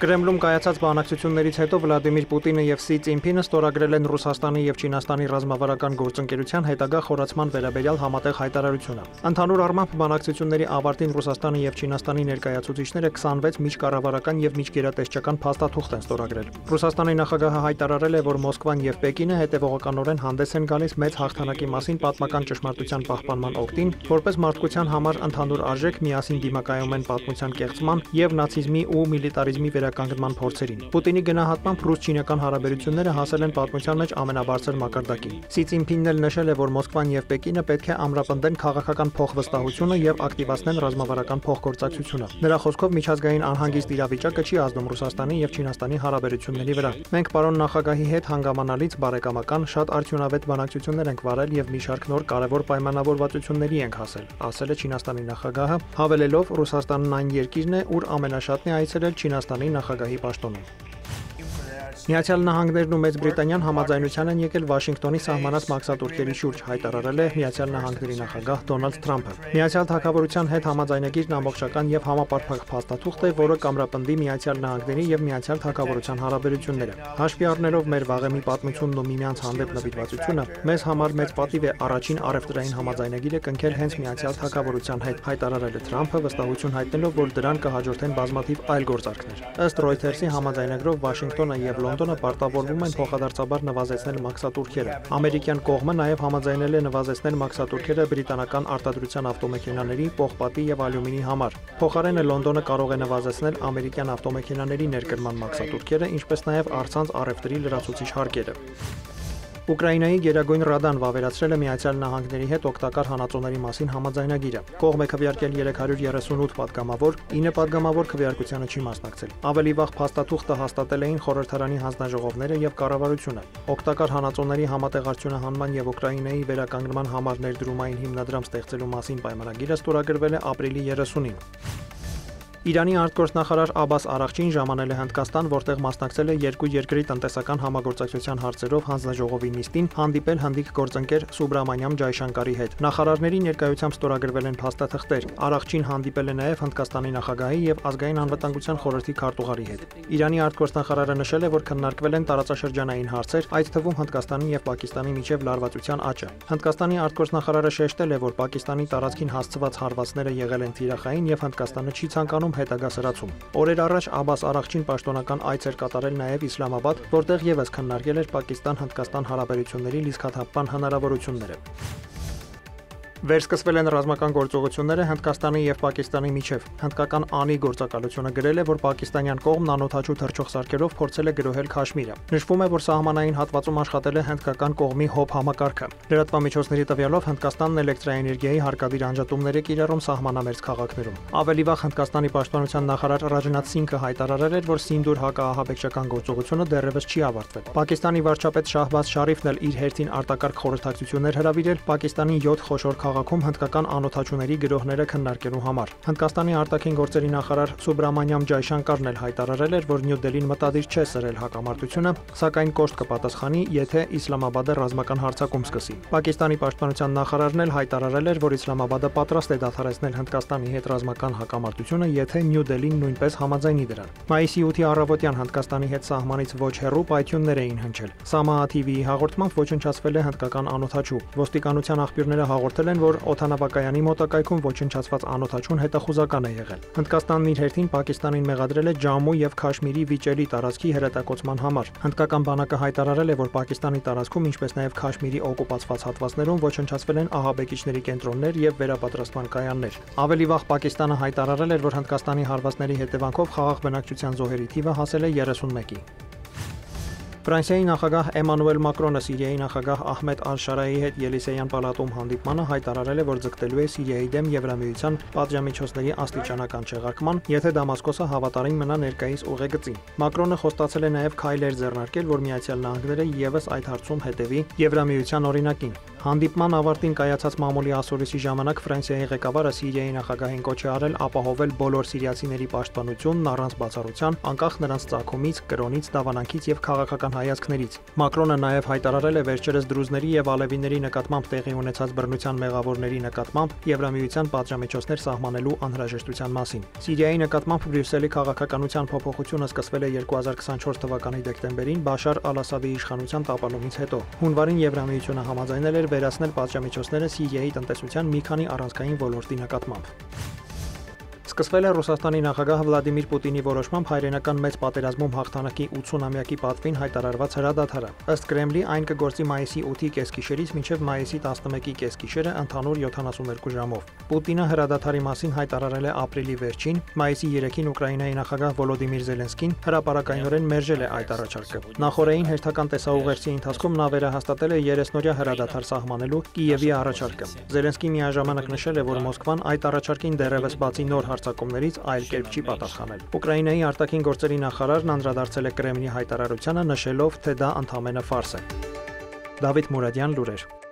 Կրեմլում կայացած բանակցություններից հետո Վլադիմիր Պուտինը եւ Սի Ցինփինը ստորագրել են Ռուսաստանի եւ Չինաստանի ռազմավարական գործընկերության հետագա խորացման վերաբերյալ համատեղ հայտարարությունը։ Ընդհանուր առմամբ բանակցությունների ավարտին Ռուսաստանի եւ Չինաստանի ներկայացուցիչները 26 միջկառավարական եւ միջգերատեսչական փաստաթուղթ են ստորագրել։ Ռուսաստանի նախագահը հայտարարել է, որ Մոսկվան եւ Պեկինը հետեւողականորեն հանդես են գալիս մեծ հաղթանակի մասին պատմական ճշմարտության պահպանման օգտին, որպես մարդկության համար ընդհանուր արժեք միասին դիմակայում են պատմության կեղծման եւ նացիզմի ու միլիտարիզմի վերականգնման փորձերին։ Պուտինի գնահատմամբ ռուս-չինական հարաբերությունները հասել են պատմության մեջ ամենաբարձր մակարդակին։ Սի Ցինփինն էլ նշել է, որ Մոսկվան եւ Պեկինը պետք է ամրապնդեն քաղաքական փոխվստահությունը եւ ակտիվացնեն ռազմավարական փոխգործակցությունը։ Նրա խոսքով միջազգային անհանգիստ իրավիճակը չի ազդում Ռուսաստանի եւ Չինաստանի հարաբերությունների վրա։ Մենք պարոն նախագահի հետ հանգամանալից բարեկամական շատ արդյունավետ բանակցություններ ենք վարել եւ մի շարք նոր կարևոր պայմանավորվածությունների ենք հասել, ասել է Չինաստանի նախագահը, հավելելով Ռուսաստանն այն երկիրն է, ուր ամենաշատն է այցելել Չինաստանի նախագահի պաշտոնում։ Միացյալ Նահանգներն ու Մեծ Բրիտանիան համաձայնության են եկել Վաշինգտոնի սահմանած մաքսատուրքերի շուրջ, հայտարարել է Միացյալ Նահանգների նախագահ Դոնալդ Թրամփը։ Միացյալ Թագավորության հետ համաձայնագիրն ամբողջական եւ համապարփակ փաստաթուղթ է, որը կամրապնդի Միացյալ Նահանգների եւ Միացյալ Թագավորության հարաբերությունները։ Հաշվի առնելով մեր վաղեմի պատմությունն ու միմյանց հանդեպ նվիրվածությունը, մեզ համար մեծ պատիվ է առաջին առևտրային համաձայնագիրը կնքել հենց Միացյալ Թագավորության հետ, հայտարարել է Թրամփը, վստահություն հայտնելով, որ դրան կհաջորդեն բազմաթիվ այլ գործարքներ։ Ըստ Reuters-ի համաձայնագրով Վաշինգտոնը եւ Լոնդոնը պարտավորվում են փոխադարձաբար նվազեցնել մաքսատուրքերը։ Ամերիկյան կողմը նաև համաձայնել է նվազեցնել մաքսատուրքերը բրիտանական արտադրության ավտոմեքենաների, պողպատի եւ ալյումինի համար։ Փոխարենը Լոնդոնը կարող է նվազեցնել ամերիկյան ավտոմեքենաների ներկրման մաքսատուրքերը, ինչպես նաև առցանց առևտրի լրացուցիչ հարկերը։ Ուկրաինայի Գերագույն Ռադան վավերացրել է Միացյալ Նահանգների հետ օգտակար հանածոների մասին համաձայնագիրը։ Կողմը քվեարկել 338 պատգամավոր, 9 պատգամավոր քվեարկությանը չի մասնակցել։ Ավելի վաղ փաստաթուղթը հաստատել էին խորհրդարանի հանձնաժողովները եւ կառավարությունը։ Օգտակար հանածոների համատեղարությունը հանման եւ Ուկրաինայի վերականգնման համար ներդրումային հիմնադրամ ստեղծելու մասին պայմանագիրը ստորագրվել է ապրիլի 30-ին։ Իրանի արտգործնախարար Աբբաս Արաղչին ժամանել է Հնդկաստան, որտեղ մասնակցել է երկու երկրի տնտեսական համագործակցության հարցերով հանձնաժողովի նիստին, հանդիպել հնդիկ գործընկեր Սուբրամանյամ Ջայշանկարի հետ։ Նախարարների ներկայությամբ ստորագրվել են փաստաթղթեր։ Արաղչին հանդիպել է նաև Հնդկաստանի նախագահի եւ ազգային անվտանգության խորհրդի քարտուղարի հետ։ Իրանի արտգործնախարարը նշել է, որ քննարկվել են տարածաշրջանային հարցեր, այդ թվում Հնդկաստանի եւ Պակիստանի միջև լարվածության աճը։ Հնդկաստանի արտգործնախարարը շեշտել է, որ Պակիստանի տարածքին հասցված հարվածները եղել են թիրախային եւ Հնդկաստանը չի ցանկանում հետագա սրացում։ Օրեր առաջ Աբբաս Արաղչին պաշտոնական այց էր կատարել նաև Իսլամաբադ, որտեղ եւս քննարկել էր Պակիստան-Հնդկաստան հարաբերությունների լիցքաթափման հնարավորությունները։ Վերսկսվել են ռազմական գործողությունները Հնդկաստանի եւ Պակիստանի միջև։ Հնդկական անի գործակալությունը գրել է, որ պակիստանյան կողմն անօդաչու թռչող սարքերով փորձել է գրոհել Քաշմիրը։ Նշվում է, որ սահմանային հատվածում աշխատել է հնդկական կողմի հոբ համակարգը։ Լրատվամիջոցների տվյալով Հնդկաստանն էլեկտրաէներգիայի հարկադիր անջատումներ է կիրառում սահմանամերձ քաղաքներում։ Ավելի վաղ Հնդկաստանի պաշտպանության նախարար Ռաջնաթ Սինգը հայտարարել էր, որ Սինդուր հակաահաբեկչական գործողությունը դեռևս չի ավարտվել։ Պակիստանի վարչապետ Շահբազ Շարիֆն էլ իր հերթին արտակարգ խորհրդակցություններ հրավիրել Պակիստանի 7 խոշոր քաղաքում հնդկական անօդաչուների գրոհները քննարկելու համար։ Հնդկաստանի արտաքին գործերի նախարար Սուբրամանյամ Ջայշանկարն էլ հայտարարել էր, որ Նյու Դելին մտադիր չէ սրել հակամարտությունը, սակայն կոշտ կպատասխանի, եթե Իսլամաբադը ռազմական հարձակում սկսի։ Պակիստանի պաշտպանության նախարարն էլ հայտարարել էր, որ Իսլամաբադը պատրաստ է դադարեցնել Հնդկաստանի հետ ռազմական հակամարտությունը, եթե Նյու Դելին նույնպես համաձայնի դրան։ Մայիսի 8-ի առավոտյան Հնդկաստանի հետ սահմանից ոչ հեռու պայթյուններ էին հնչել։ Սամահա TV-ի հաղորդմամբ ոչնչացվել է հնդկական անօդաչու։ Ոստիկանության աղբյուրները հաղորդել են, որ օդանավակայանի մոտակայքում ոչնչացված անօդաչուն հետախուզական է եղել։ Հնդկաստանն իր հերթին Պակիստանին մեղադրել է Ջամու եւ Քաշմիրի վիճելի տարածքի հրետակոծման համար։ Հնդկական բանակը հայտարարել է, որ Պակիստանի տարածքում, ինչպես նաեւ Քաշմիրի օկուպացված հատվածներում ոչնչացվել են ահաբեկիչների կենտրոններ եւ վերապատրաստման կայաններ։ Ավելի վաղ Պակիստանը հայտարարել էր, որ Հնդկաստանի հարվածների հետևանքով խաղաղ բնակչության զոհերի թիվը հասել է 31-ի։ Ֆրանսիայի նախագահ Էմանուել Մակրոնը Սիրիայի նախագահ Ահմեդ Ալ-Շարայի հետ Ելիսեյան պալատում հանդիպմանը հայտարարել է, որ ձգտելու է Սիրիայի դեմ Եվրամիության պատժամիջոցների աստիճանական չեղարկման, եթե Դամասկոսը հավատարիմ մնա ներկայիս ուղեգծին։ Մակրոնը խոստացել է նաև քայլեր ձեռնարկել, որ Միացյալ Նահանգները եւս այդ հարցում հետևի Եվրամիության օրինակին։ Հանդիպման ավարտին կայացած մամուլի ասուլիսի ժամանակ Ֆրանսիայի ղեկավարը Սիրիայի նախագահին կոչ է արել ապահովել բոլոր սիրիացիների պաշտպանությունն առանց բացառության, անկախ նրանց ծագումից, կրոնից, դավանանքից եւ քաղաքական հայացքներից։ Մակրոնը նաեւ հայտարարել է վերջերս դրուզների եւ ալևիների նկատմամբ տեղի ունեցած բռնության մեղավորների նկատմամբ Եվրամիության պատժամիջոցներ սահմանելու անհրաժեշտության մասին։ Սիրիայի նկատմամբ Բրյուսելի քաղաքականության փոփոխությունը սկսվել է 2024 թվականի դեկտեմբերին Բաշար Ալ-Ասադի իշխանության տապալումից հետո։ Հունվարին Եվրամիությունը համաձայնել էր վերացնել պատժամիջոցները Սիրիայի տնտեսության մի քանի առանցքային ոլորտի նկատմամբ։ Սկսվել է Ռուսաստանի նախագահ Վլադիմիր Պուտինի որոշմամբ հայրենական մեծ պատերազմում հաղթանակի 80-ամյակի պատվին հայտարարված հրադադարը։ Ըստ Կրեմլի այն կգործի մայիսի 8-ի կեսգիշերից մինչև մայիսի 11-ի կեսգիշերը ընդհանուր 72 ժամով։ Պուտինը հրադադարի մասին հայտարարել է ապրիլի վերջին, մայիսի 3-ին Ուկրաինայի նախագահ Վոլոդիմիր Զելենսկին հրապարակայնորեն մերժել է այդ առաջարկը։ Նախորդային հերթական տեսաուղերձի ընթացքում նա վերահաստատել է 30-օրյա հրադադար սահմանելու Կիևի առաջարկը։ Զելենսկին միաժամանակ նշել է, որ Մոսկվան այդ առաջարկին դեռևս բացի նոր հարձակումներից այլ կերպ չի պատասխանել։ Ուկրաինայի արտաքին գործերի նախարարն անդրադարձել է Կրեմլի հայտարարությանը, նշելով, թե դա ընդամենը ֆարս է։ Դավիթ Մուրադյան, լուրեր։